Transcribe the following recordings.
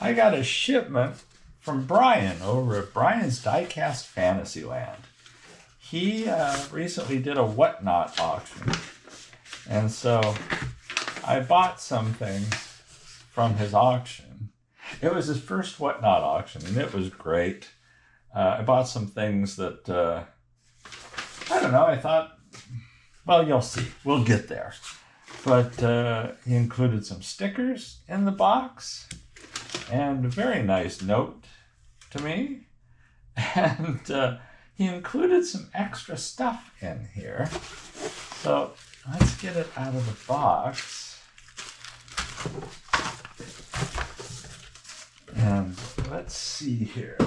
I got a shipment from Brian over at Brian's Diecast Fantasyland. He recently did a whatnot auction. And so I bought some things from his auction. It was his first whatnot auction, and it was great. I bought some things that, I don't know, I thought, well, you'll see. We'll get there. But he included some stickers in the box and a very nice note to me. And he included some extra stuff in here. So let's get it out of the box. And let's see here.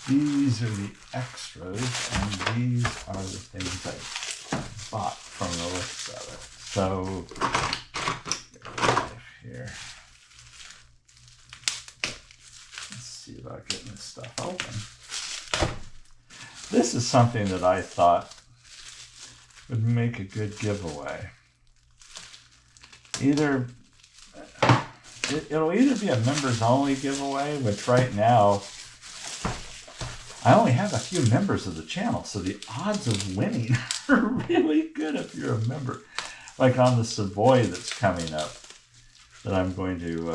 These are the extras, and these are the things I bought from the looks of it. So, here. Let's see about getting this stuff open. This is something that I thought would make a good giveaway. It'll either be a members only giveaway, which right now I only have a few members of the channel, so the odds of winning are really good if you're a member. Like on the Savoy that's coming up, that I'm going to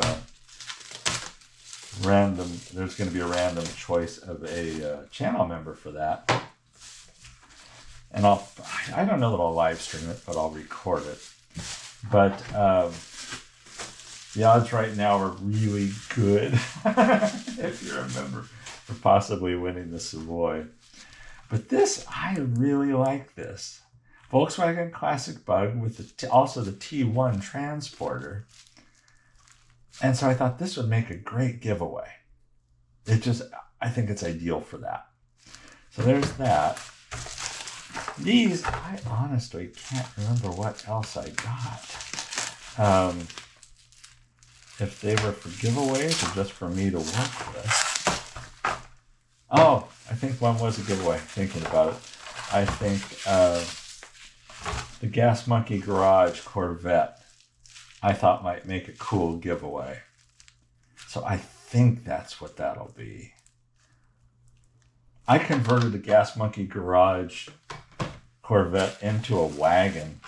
there's going to be a random choice of a channel member for that. And I don't know that I'll live stream it, but I'll record it. But the odds right now are really good if you're a member for possibly winning the Savoy. But this, I really like this. Volkswagen Classic Bug with also the T1 transporter. And so I thought this would make a great giveaway. I think it's ideal for that. So there's that. These, I honestly can't remember what else I got. If they were for giveaways or just for me to work with. Oh, I think one was a giveaway, thinking about it. I think the Gas Monkey Garage Corvette, I thought might make a cool giveaway. So I think that's what that'll be. I converted the Gas Monkey Garage Corvette into a wagon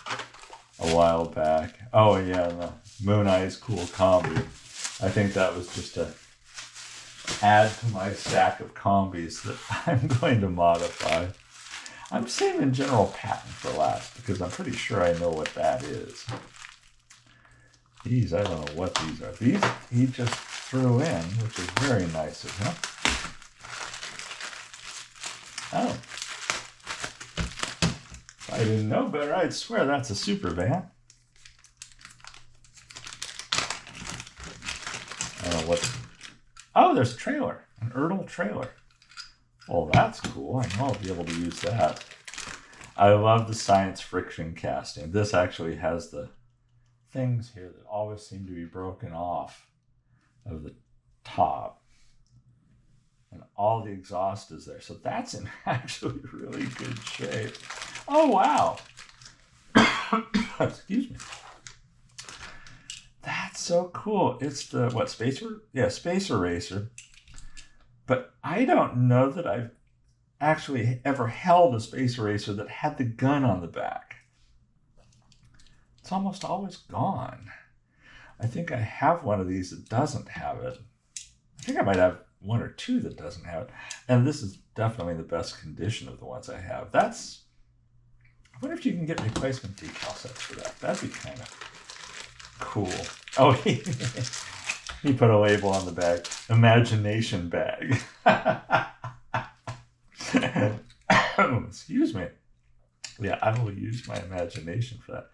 a while back. Oh yeah, the Moon Eyes Cool Combi. I think that was just to add to my stack of combis that I'm going to modify. I'm saving General Patton for last because I'm pretty sure I know what that is. These, I don't know what these are. These he just threw in, which is very nice of him. Oh. If I didn't know better, I'd swear that's a super van. I don't know what. Oh, there's a trailer, an Erdl trailer. Well, that's cool. I know I'll be able to use that. I love the science friction casting. This actually has the things here that always seem to be broken off of the top. And all the exhaust is there. So that's in actually really good shape. Oh, wow. Excuse me. That's so cool. It's the, what, Spacer? Yeah, Spacer Racer. But I don't know that I've actually ever held a Spacer Racer that had the gun on the back. It's almost always gone. I think I have one of these that doesn't have it. I think I might have one or two that doesn't have it. And this is definitely the best condition of the ones I have. I wonder if you can get replacement decal sets for that. That'd be kind of cool. Oh, he put a label on the bag. Imagination bag. Excuse me. Yeah, I will use my imagination for that.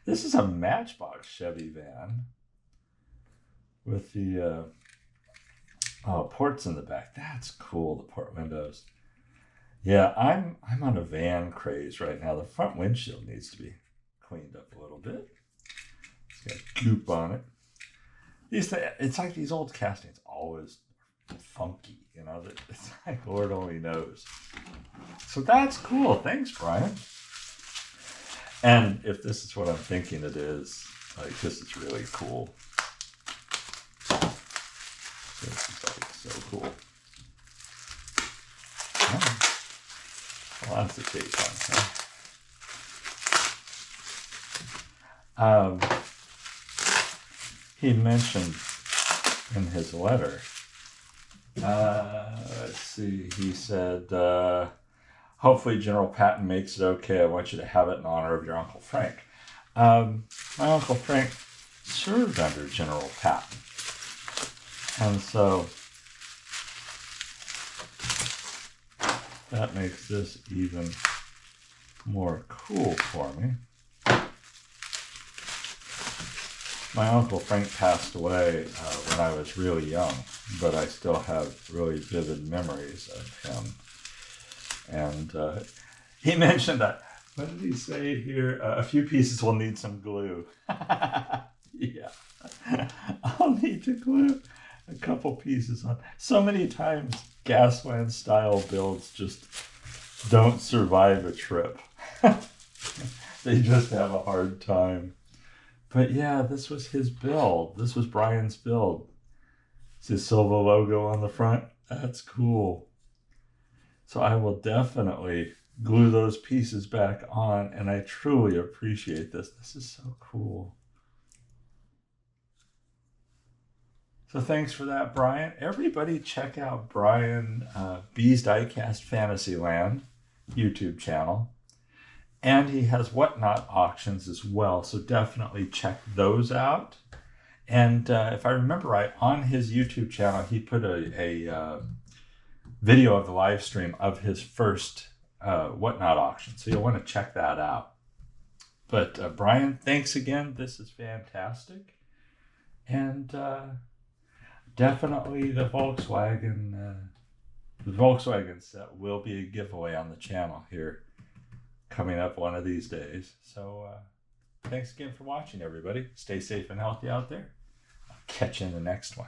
This is a Matchbox Chevy van with the ports in the back. That's cool, the port windows. Yeah, I'm on a van craze right now. The front windshield needs to be cleaned up a little bit. It's got goop on it. It's like these old castings, always funky, you know. It's like Lord only knows. So that's cool. Thanks, Brian. And if this is what I'm thinking it is, like, this is really cool. This is like so cool. Oh, lots of tape on here. He mentioned in his letter, let's see, he said, hopefully General Patton makes it okay. I want you to have it in honor of your Uncle Frank. My Uncle Frank served under General Patton. And so that makes this even more cool for me. My Uncle Frank passed away when I was really young, but I still have really vivid memories of him. And he mentioned that, what did he say here? A few pieces will need some glue. Yeah, I'll need to glue a couple pieces on. So many times Gasland style builds just don't survive a trip. They just have a hard time. But yeah, this was his build. This was Brian's build. It's his Silva logo on the front. That's cool. So I will definitely glue those pieces back on, and I truly appreciate this. This is so cool. So thanks for that, Brian. Everybody check out Brian B's Diecast Fantasyland YouTube channel. And he has Whatnot auctions as well, so definitely check those out. And if I remember right, on his YouTube channel, he put a video of the live stream of his first Whatnot auction, so you'll want to check that out. But Brian, thanks again. This is fantastic. And definitely the Volkswagen set will be a giveaway on the channel here coming up one of these days. So thanks again for watching, everybody. Stay safe and healthy out there. I'll catch you in the next one.